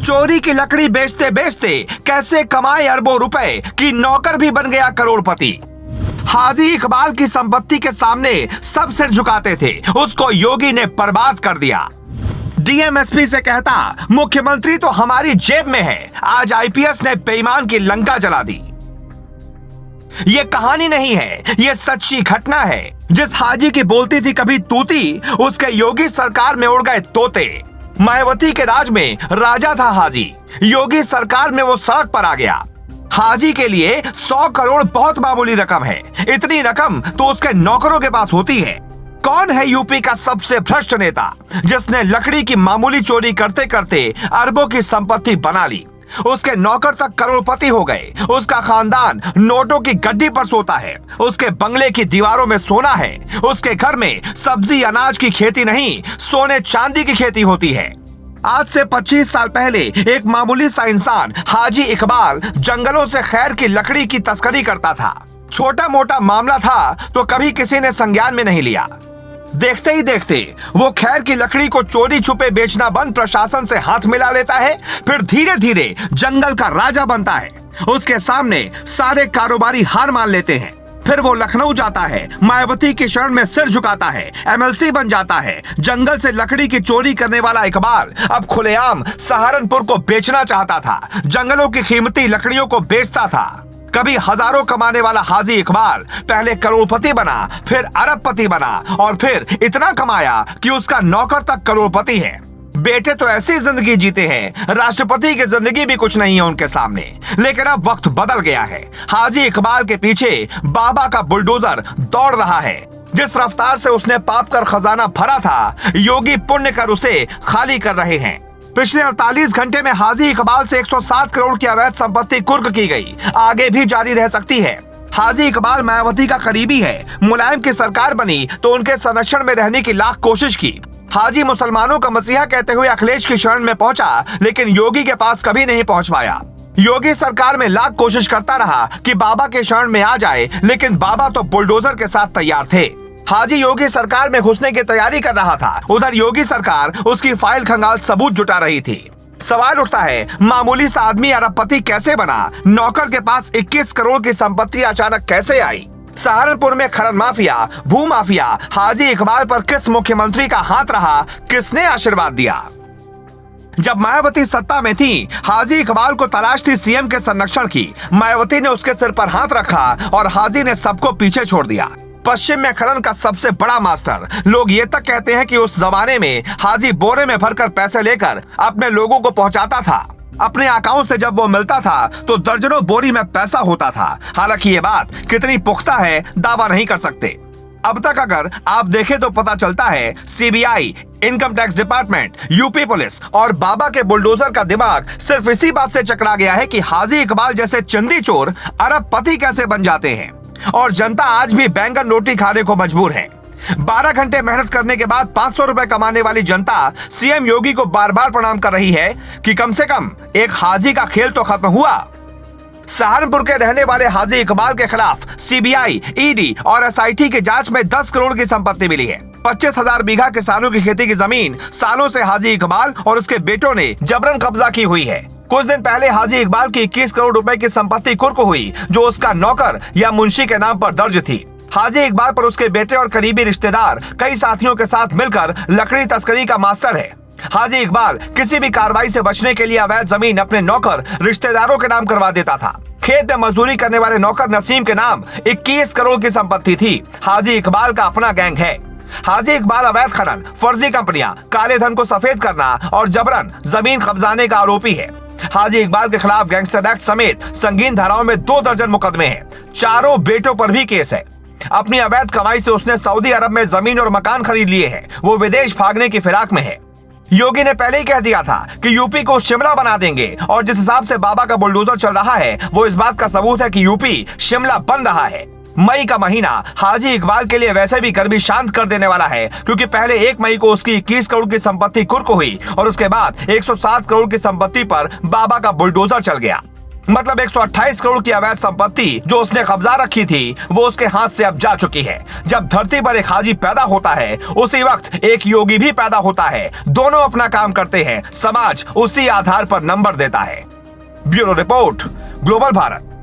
चोरी की लकड़ी बेचते बेचते कैसे कमाए अरबों रुपए कि नौकर भी बन गया करोड़पति। हाजी इकबाल की संपत्ति के सामने सब सिर झुकाते थे, उसको योगी ने बर्बाद कर दिया। डीएमएसपी से कहता मुख्यमंत्री तो हमारी जेब में है, आज आईपीएस ने बेईमान की लंका जला दी। ये कहानी नहीं है, ये सच्ची घटना है। जिस हाजी की बोलती थी कभी तूती, उसके योगी सरकार में उड़ गए तोते। मायावती के राज में राजा था हाजी, योगी सरकार में वो सड़क पर आ गया। हाजी के लिए 100 करोड़ बहुत मामूली रकम है, इतनी रकम तो उसके नौकरों के पास होती है। कौन है यूपी का सबसे भ्रष्ट नेता जिसने लकड़ी की मामूली चोरी करते करते अरबों की संपत्ति बना ली? उसके नौकर तक करोड़पति हो गए, उसका खानदान नोटों की गड्डी पर सोता है, उसके बंगले की दीवारों में सोना है, उसके घर में सब्जी अनाज की खेती नहीं, सोने चांदी की खेती होती है। आज से 25 साल पहले एक मामूली सा इंसान हाजी इकबाल जंगलों से खैर की लकड़ी की तस्करी करता था। छोटा मोटा मामला था तो कभी किसी ने संज्ञान में नहीं लिया। देखते ही देखते वो खैर की लकड़ी को चोरी छुपे बेचना बंद प्रशासन से हाथ मिला लेता है, फिर धीरे धीरे जंगल का राजा बनता है। उसके सामने सारे कारोबारी हार मान लेते हैं। फिर वो लखनऊ जाता है, मायावती की शरण में सिर झुकाता है, एमएलसी बन जाता है। जंगल से लकड़ी की चोरी करने वाला इकबाल अब खुलेआम सहारनपुर को बेचना चाहता था, जंगलों की कीमती लकड़ियों को बेचता था। कभी हजारों कमाने वाला हाजी इकबाल पहले करोड़पति बना, फिर अरबपति बना और फिर इतना कमाया कि उसका नौकर तक करोड़पति है। बेटे तो ऐसी जिंदगी जीते हैं, राष्ट्रपति की जिंदगी भी कुछ नहीं है उनके सामने। लेकिन अब वक्त बदल गया है। हाजी इकबाल के पीछे बाबा का बुलडोजर दौड़ रहा है। जिस रफ्तार से उसने पाप कर खजाना भरा था, योगी पुण्य कर उसे खाली कर रहे हैं। पिछले 48 घंटे में हाजी इकबाल से 107 करोड़ की अवैध संपत्ति कुर्क की गई, आगे भी जारी रह सकती है। हाजी इकबाल मायावती का करीबी है, मुलायम की सरकार बनी तो उनके संरक्षण में रहने की लाख कोशिश की। हाजी मुसलमानों का मसीहा कहते हुए अखिलेश की शरण में पहुंचा, लेकिन योगी के पास कभी नहीं पहुंच पाया। योगी सरकार में लाख कोशिश करता रहा कि बाबा के शरण में आ जाए, लेकिन बाबा तो बुलडोजर के साथ तैयार थे। हाजी योगी सरकार में घुसने की तैयारी कर रहा था, उधर योगी सरकार उसकी फाइल खंगाल सबूत जुटा रही थी। सवाल उठता है, मामूली सा आदमी अरबपति कैसे बना? नौकर के पास 21 करोड़ की संपत्ति अचानक कैसे आई? सहारनपुर में खनन माफिया, भू माफिया, हाजी इकबाल पर किस मुख्यमंत्री का हाथ रहा? किसने आशीर्वाद दिया? जब मायावती सत्ता में थी, हाजी इकबाल को तलाश थी सीएम के संरक्षण की। मायावती ने उसके सिर पर हाथ रखा और हाजी ने सबको पीछे छोड़ दिया। पश्चिम में खनन का सबसे बड़ा मास्टर। लोग ये तक कहते हैं कि उस जमाने में हाजी बोरे में भरकर पैसे लेकर अपने लोगों को पहुंचाता था। अपने अकाउंट से जब वो मिलता था तो दर्जनों बोरी में पैसा होता था। हालांकि ये बात कितनी पुख्ता है, दावा नहीं कर सकते। अब तक अगर आप देखें तो पता चलता है CBI, income tax department, UP police और बाबा के बुलडोजर का दिमाग सिर्फ इसी बात से चकरा गया है कि हाजी इकबाल जैसे चंदी चोर अरबपति कैसे बन जाते हैं। और जनता आज भी बैंगन रोटी खाने को मजबूर है। 12 घंटे मेहनत करने के बाद 500 रुपए कमाने वाली जनता सीएम योगी को बार बार प्रणाम कर रही है कि कम से कम एक हाजी का खेल तो खत्म हुआ। सहारनपुर के रहने वाले हाजी इकबाल के खिलाफ सीबीआई, ईडी और एसआईटी की जांच में 10 करोड़ की संपत्ति मिली है। 25,000 बीघा किसानों की खेती की जमीन सालों से हाजी इकबाल और उसके बेटों ने जबरन कब्जा की हुई है। कुछ दिन पहले हाजी इकबाल की 21 करोड़ रुपए की संपत्ति कुर्क हुई, जो उसका नौकर या मुंशी के नाम पर दर्ज थी। हाजी इकबाल पर उसके बेटे और करीबी रिश्तेदार कई साथियों के साथ मिलकर लकड़ी तस्करी का मास्टर है। हाजी इकबाल किसी भी कार्रवाई से बचने के लिए अवैध जमीन अपने नौकर रिश्तेदारों के नाम करवा देता था। खेत में मजदूरी करने वाले नौकर नसीम के नाम 21 करोड़ की संपत्ति थी। हाजी इकबाल का अपना गैंग है। हाजी इकबाल अवैध खनन, फर्जी कंपनियां, काले धन को सफेद करना और जबरन जमीन कब्जाने का आरोपी है। हाजी इकबाल के खिलाफ गैंगस्टर एक्ट समेत संगीन धाराओं में 2 दर्जन मुकदमे हैं। चारों बेटों पर भी केस है। अपनी अवैध कमाई से उसने सऊदी अरब में जमीन और मकान खरीद लिए हैं। वो विदेश भागने की फिराक में है। योगी ने पहले ही कह दिया था कि यूपी को शिमला बना देंगे, और जिस हिसाब से बाबा का बुलडोजर चल रहा है वो इस बात का सबूत है कि यूपी शिमला बन रहा है। मई का महीना हाजी इकबाल के लिए वैसे भी गर्मी शांत कर देने वाला है, क्योंकि पहले 1 मई को उसकी 21 करोड़ की संपत्ति कुर्क हुई और उसके बाद 107 करोड़ की संपत्ति पर बाबा का बुलडोजर चल गया। मतलब 128 करोड़ की अवैध संपत्ति जो उसने कब्जा रखी थी वो उसके हाथ से अब जा चुकी है। जब धरती पर एक हाजी पैदा होता है उसी वक्त एक योगी भी पैदा होता है। दोनों अपना काम करते हैं, समाज उसी आधार पर नंबर देता है। Bureau report, global Bharat.